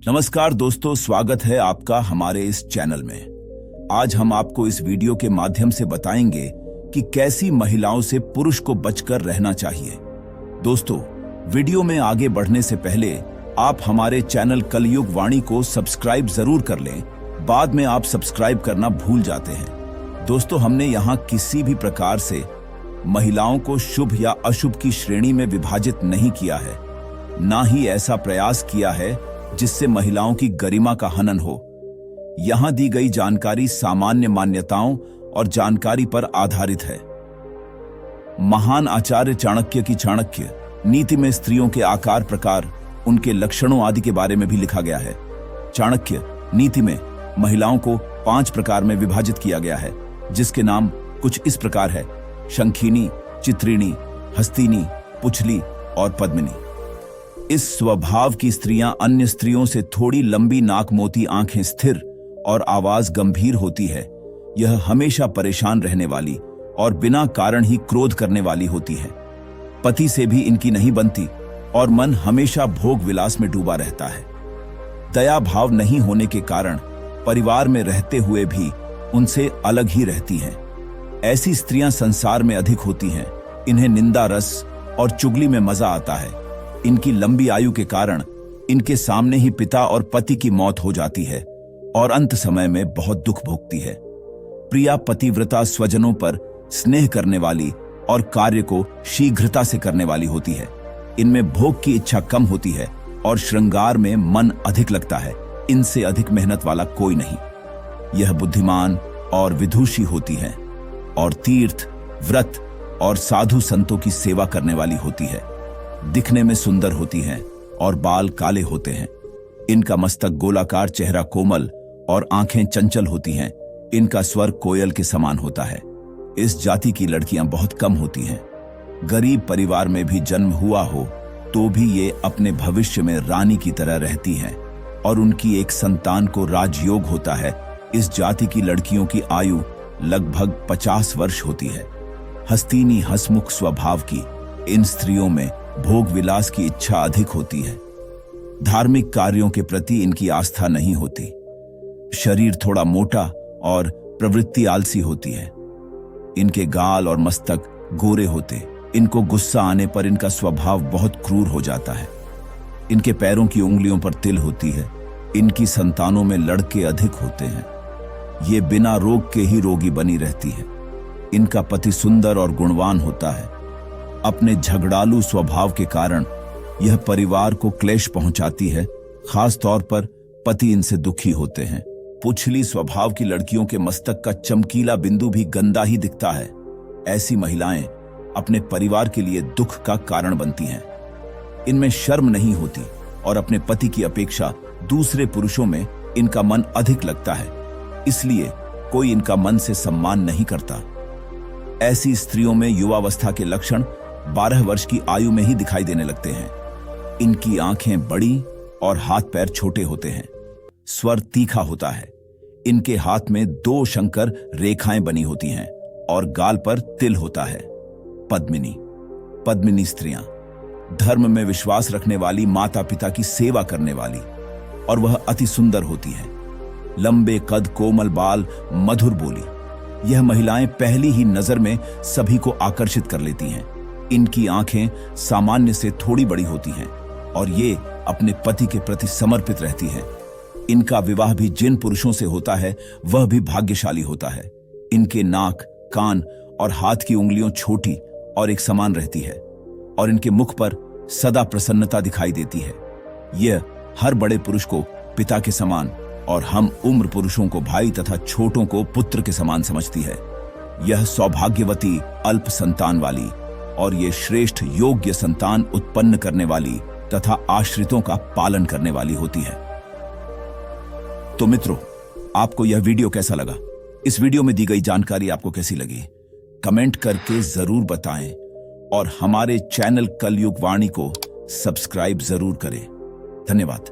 नमस्कार दोस्तों, स्वागत है आपका हमारे इस चैनल में। आज हम आपको इस वीडियो के माध्यम से बताएंगे कि कैसी महिलाओं से पुरुष को बचकर रहना चाहिए। दोस्तों, वीडियो में आगे बढ़ने से पहले आप हमारे चैनल कलयुग वाणी को सब्सक्राइब जरूर कर लें। बाद में आप सब्सक्राइब करना भूल जाते हैं। दोस्तों, हमने यहाँ किसी भी प्रकार से महिलाओं को शुभ या अशुभ की श्रेणी में विभाजित नहीं किया है, ना ही ऐसा प्रयास किया है जिससे महिलाओं की गरिमा का हनन हो। यहां दी गई जानकारी सामान्य मान्यताओं और जानकारी पर आधारित है। महान आचार्य चाणक्य की चाणक्य नीति में स्त्रियों के आकार, प्रकार, उनके लक्षणों आदि के बारे में भी लिखा गया है। चाणक्य नीति में महिलाओं को 5 प्रकार में विभाजित किया गया है, जिसके नाम कुछ इस प्रकार है: शंखिनी, चित्रिणी, हस्तिनी, पुछली और पद्मिनी। इस स्वभाव की स्त्रियां अन्य स्त्रियों से थोड़ी लंबी नाक, मोती आंखें, स्थिर और आवाज गंभीर होती है। यह हमेशा परेशान रहने वाली और बिना कारण ही क्रोध करने वाली होती है। पति से भी इनकी नहीं बनती और मन हमेशा भोग विलास में डूबा रहता है। दया भाव नहीं होने के कारण परिवार में रहते हुए भी उनसे अलग ही रहती हैं। ऐसी स्त्रियां संसार में अधिक होती हैं। इन्हें निंदा रस और चुगली में मजा आता है। इनकी लंबी आयु के कारण इनके सामने ही पिता और पति की मौत हो जाती है और अंत समय में बहुत दुख भोगती है। प्रिया पतिव्रता स्वजनों पर स्नेह करने वाली और कार्य को शीघ्रता से करने वाली होती है। इनमें भोग की इच्छा कम होती है और श्रृंगार में मन अधिक लगता है। इनसे अधिक मेहनत वाला कोई नहीं। यह बुद्धिमान और विदुषी होती है और तीर्थ, व्रत और साधु संतों की सेवा करने वाली होती है। दिखने में सुंदर होती हैं और बाल काले होते हैं। इनका मस्तक गोलाकार, चेहरा कोमल और आंखें चंचल होती हैं। इनका स्वर कोयल के समान होता है। इस जाति की लड़कियां बहुत कम होती हैं। गरीब परिवार में भी जन्म हुआ हो तो भी ये अपने भविष्य में रानी की तरह रहती हैं और उनकी एक संतान को राजयोग होता है। इस जाति की लड़कियों की आयु लगभग 50 वर्ष होती है। हस्तिनी हंसमुख स्वभाव की इन स्त्रियों में भोग विलास की इच्छा अधिक होती है। धार्मिक कार्यों के प्रति इनकी आस्था नहीं होती। शरीर थोड़ा मोटा और प्रवृत्ति आलसी होती है। इनके गाल और मस्तक गोरे होते। इनको गुस्सा आने पर इनका स्वभाव बहुत क्रूर हो जाता है। इनके पैरों की उंगलियों पर तिल होती है। इनकी संतानों में लड़के अधिक होते हैं। ये बिना रोग के ही रोगी बनी रहती है। इनका पति सुंदर और गुणवान होता है। अपने झगड़ालू स्वभाव के कारण यह परिवार को क्लेश पहुंचाती है। खास तौर पर पति इनसे दुखी होते हैं। पुछली स्वभाव की लड़कियों के मस्तक का चमकीला बिंदु भी गंदा ही दिखता है। ऐसी महिलाएं अपने परिवार के लिए दुख का कारण बनती हैं। इनमें शर्म नहीं होती और अपने पति की अपेक्षा दूसरे पुरुषों में इनका मन अधिक लगता है। इसलिए कोई इनका मन से सम्मान नहीं करता। ऐसी स्त्रियों में युवावस्था के लक्षण 12 वर्ष की आयु में ही दिखाई देने लगते हैं। इनकी आंखें बड़ी और हाथ पैर छोटे होते हैं। स्वर तीखा होता है। इनके हाथ में 2 शंकर रेखाएं बनी होती हैं और गाल पर तिल होता है। पद्मिनी स्त्रियां धर्म में विश्वास रखने वाली, माता पिता की सेवा करने वाली और वह अति सुंदर होती हैं। लंबे कद, कोमल बाल, मधुर बोली। यह महिलाएं पहली ही नजर में सभी को आकर्षित कर लेती हैं। इनकी आंखें सामान्य से थोड़ी बड़ी होती हैं और ये अपने पति के प्रति समर्पित रहती हैं। इनका विवाह भी जिन पुरुषों से होता है वह भी भाग्यशाली होता है। इनके नाक, कान और हाथ की उंगलियां छोटी और एक समान रहती है और इनके मुख पर सदा प्रसन्नता दिखाई देती है। यह हर बड़े पुरुष को पिता के समान और हम उम्र पुरुषों को भाई तथा छोटों को पुत्र के समान समझती है। यह सौभाग्यवती, अल्प संतान वाली और ये श्रेष्ठ योग्य संतान उत्पन्न करने वाली तथा आश्रितों का पालन करने वाली होती है। तो मित्रों, आपको यह वीडियो कैसा लगा? इस वीडियो में दी गई जानकारी आपको कैसी लगी? कमेंट करके जरूर बताएं और हमारे चैनल कलयुग वाणी को सब्सक्राइब जरूर करें। धन्यवाद।